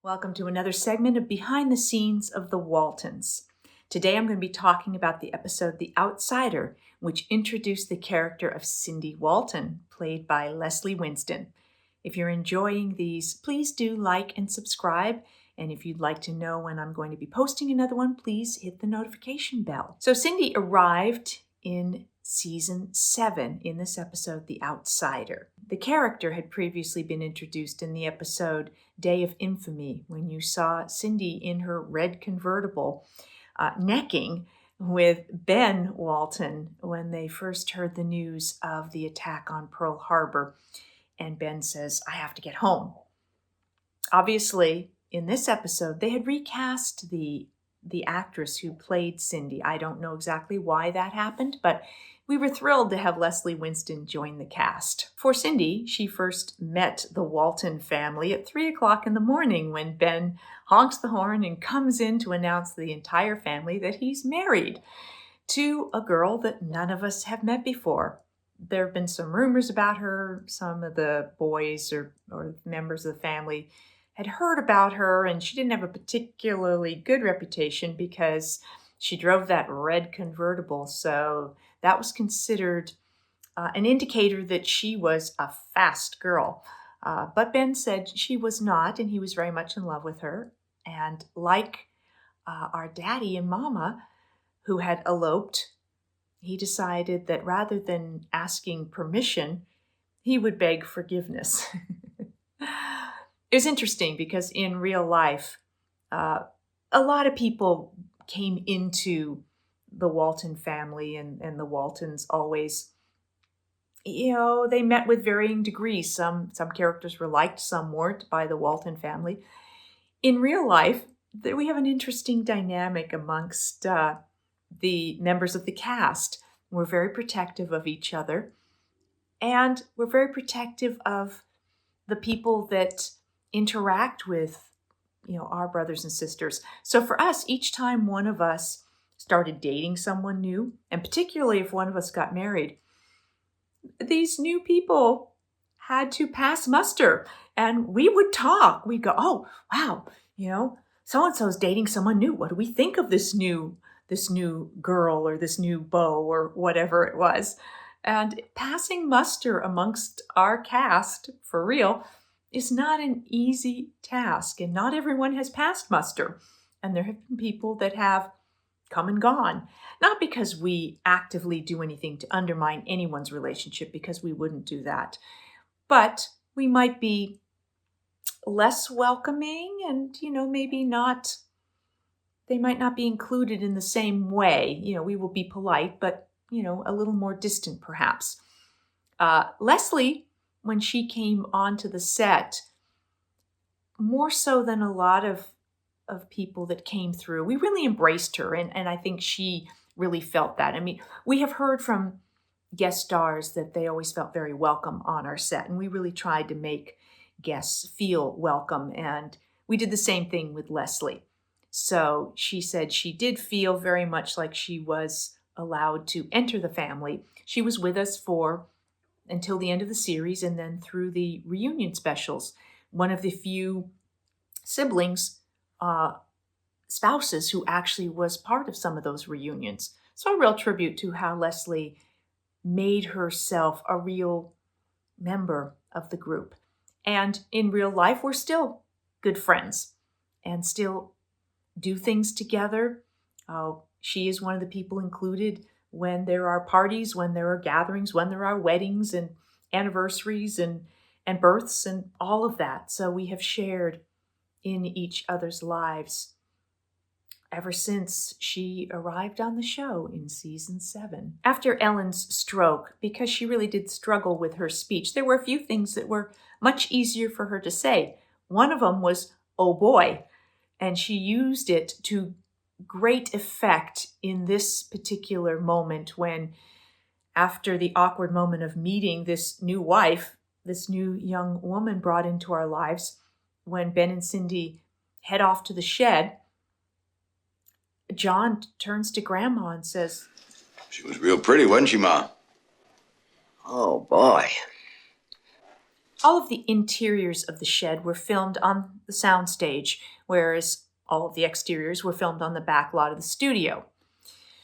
Welcome to another segment of Behind the Scenes of the Waltons. Today I'm going to be talking about the episode The Outsider, which introduced the character of Cindy Walton, played by Leslie Winston. If you're enjoying these, please do like and subscribe. And if you'd like to know when I'm going to be posting another one, please hit the notification bell. So Cindy arrived in Season 7 in this episode, The Outsider. The character had previously been introduced in the episode Day of Infamy, when you saw Cindy in her red convertible necking with Ben Walton when they first heard the news of the attack on Pearl Harbor. And Ben says, "I have to get home." Obviously, in this episode, they had recast the actress who played Cindy. I don't know exactly why that happened, but we were thrilled to have Leslie Winston join the cast. For Cindy, she first met the Walton family at 3 o'clock in the morning when Ben honks the horn and comes in to announce to the entire family that he's married to a girl that none of us have met before. There have been some rumors about her. Some of the boys or members of the family had heard about her, and she didn't have a particularly good reputation because she drove that red convertible. So that was considered an indicator that she was a fast girl. But Ben said she was not, and he was very much in love with her. And like our daddy and mama, who had eloped, he decided that rather than asking permission, he would beg forgiveness. It was interesting because in real life, a lot of people came into the Walton family, and the Waltons always, they met with varying degrees. Some characters were liked, some weren't by the Walton family. In real life, we have an interesting dynamic amongst the members of the cast. We're very protective of each other, and we're very protective of the people that interact with, our brothers and sisters. So for us, each time one of us started dating someone new, and particularly if one of us got married, these new people had to pass muster, and we would talk. We'd go, "Oh, wow, so-and-so's dating someone new. What do we think of this new girl or this new beau or whatever it was?" And passing muster amongst our cast, for real, is not an easy task, and not everyone has passed muster. And there have been people that have come and gone, not because we actively do anything to undermine anyone's relationship, because we wouldn't do that, but we might be less welcoming, and maybe not, they might not be included in the same way. We will be polite, but a little more distant perhaps. Leslie, when she came onto the set, more so than a lot of people that came through, we really embraced her, and I think she really felt that. I mean, we have heard from guest stars that they always felt very welcome on our set, and we really tried to make guests feel welcome, and we did the same thing with Leslie. So she said she did feel very much like she was allowed to enter the family. She was with us until the end of the series, and then through the reunion specials. One of the few siblings, spouses, who actually was part of some of those reunions. So a real tribute to how Leslie made herself a real member of the group. And in real life, we're still good friends and still do things together. She is one of the people included when there are parties, when there are gatherings, when there are weddings and anniversaries and births and all of that. So we have shared in each other's lives ever since she arrived on the show in season 7. After Ellen's stroke, because she really did struggle with her speech, there were a few things that were much easier for her to say. One of them was, "Oh boy," and she used it to great effect in this particular moment when, after the awkward moment of meeting this new wife, this new young woman brought into our lives, when Ben and Cindy head off to the shed, John turns to Grandma and says, "She was real pretty, wasn't she, Ma?" "Oh, boy. All of the interiors of the shed were filmed on the soundstage, whereas all of the exteriors were filmed on the back lot of the studio.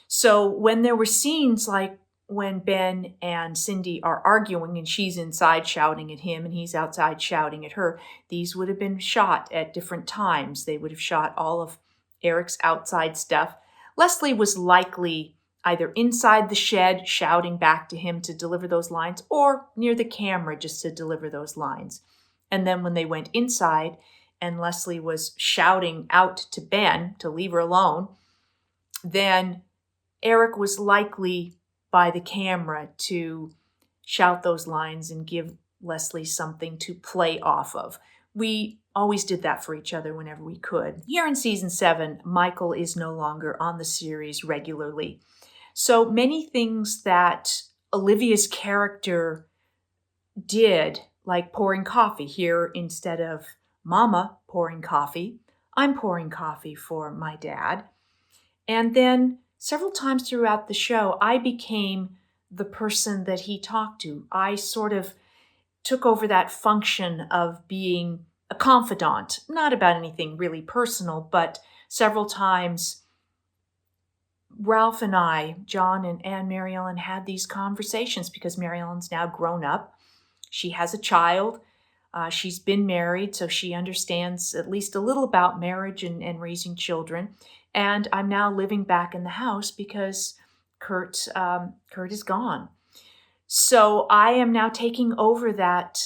So when there were scenes like when Ben and Cindy are arguing and she's inside shouting at him and he's outside shouting at her, these would have been shot at different times. They would have shot all of Eric's outside stuff. Leslie was likely either inside the shed shouting back to him to deliver those lines or near the camera just to deliver those lines. And then when they went inside and Leslie was shouting out to Ben to leave her alone, then Eric was likely by the camera to shout those lines and give Leslie something to play off of. We always did that for each other whenever we could. Here in season 7, Michael is no longer on the series regularly. So many things that Olivia's character did, like pouring coffee here instead of Mama pouring coffee, I'm pouring coffee for my dad. And then several times throughout the show, I became the person that he talked to. I sort of took over that function of being a confidant, not about anything really personal, but several times Ralph and I, John and Mary Ellen, had these conversations because Mary Ellen's now grown up. She has a child. She's been married, so she understands at least a little about marriage and raising children. And I'm now living back in the house because Kurt is gone. So I am now taking over that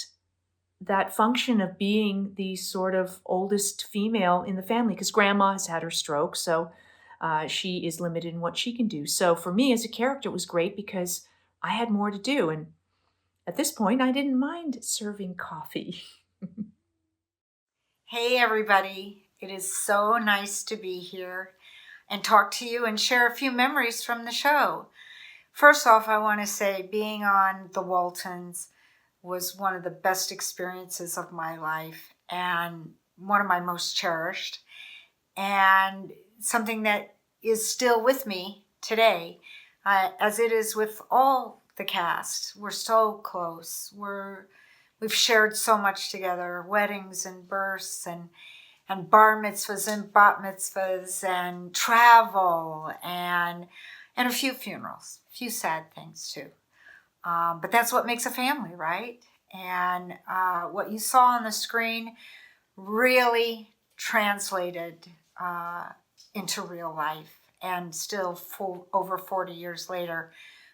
function of being the sort of oldest female in the family because Grandma has had her stroke, so she is limited in what she can do. So for me as a character, it was great because I had more to do. And at this point, I didn't mind serving coffee. Hey, everybody. It is so nice to be here and talk to you and share a few memories from the show. First off, I want to say being on the Waltons was one of the best experiences of my life and one of my most cherished, and something that is still with me today, as it is with all the cast. We're so close. We've shared so much together, weddings and births and bar mitzvahs and bat mitzvahs and travel and a few funerals, a few sad things too. But that's what makes a family, right? And what you saw on the screen really translated into real life. And still, over 40 years later,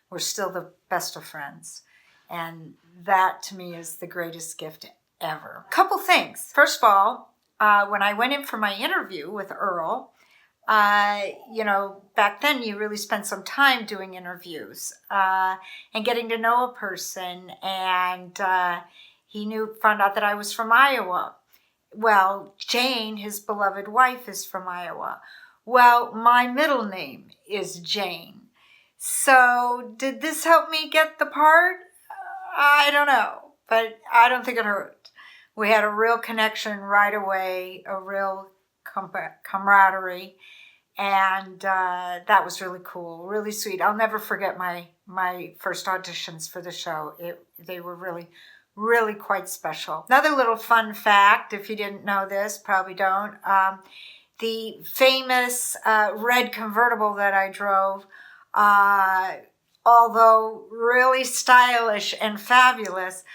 we're still the best of friends. And that, to me, is the greatest gift ever. Couple things. First of all, when I went in for my interview with Earl, back then you really spent some time doing interviews and getting to know a person. And he found out that I was from Iowa. Well, Jane, his beloved wife, is from Iowa. Well, my middle name is Jane. So did this help me get the part? I don't know, but I don't think it hurt. We had a real connection right away, a real camaraderie, and that was really cool, really sweet. I'll never forget my first auditions for the show. They were really, really quite special. Another little fun fact, if you didn't know this, probably don't, the famous red convertible that I drove, although really stylish and fabulous,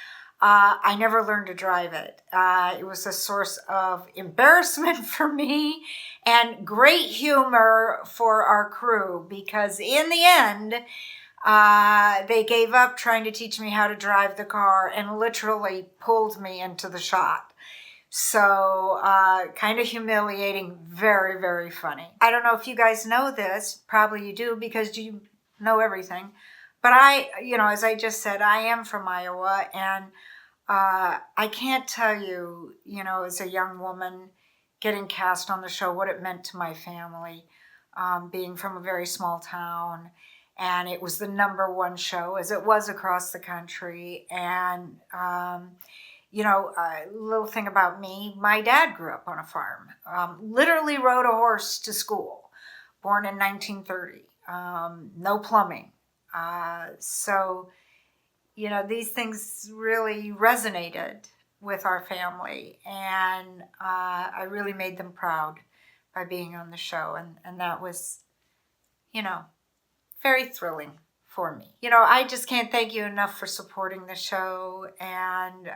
I never learned to drive it. It was a source of embarrassment for me and great humor for our crew because in the end, they gave up trying to teach me how to drive the car and literally pulled me into the shop. So kind of humiliating, very, very funny. I don't know if you guys know this. Probably you do because you know everything. But as I just said, I am from Iowa. And I can't tell you, as a young woman getting cast on the show, what it meant to my family, being from a very small town. And it was the #1 show, as it was across the country. And a little thing about me, my dad grew up on a farm, literally rode a horse to school, born in 1930, no plumbing. So these things really resonated with our family, and I really made them proud by being on the show, and that was, very thrilling for me. I just can't thank you enough for supporting the show, and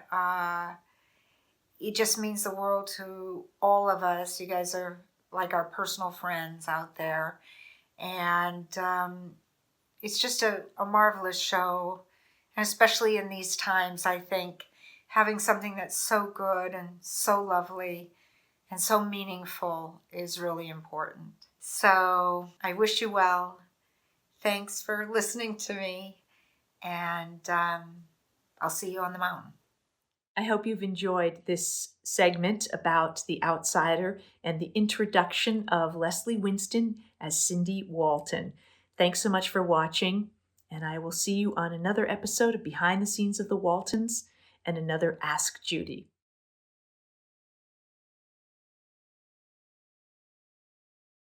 it just means the world to all of us. You guys are like our personal friends out there, and it's just a marvelous show, and especially in these times, I think having something that's so good and so lovely and so meaningful is really important. So I wish you well. Thanks for listening to me, and I'll see you on the mountain. I hope you've enjoyed this segment about The Outsider and the introduction of Leslie Winston as Cindy Walton. Thanks so much for watching, and I will see you on another episode of Behind the Scenes of the Waltons and another Ask Judy.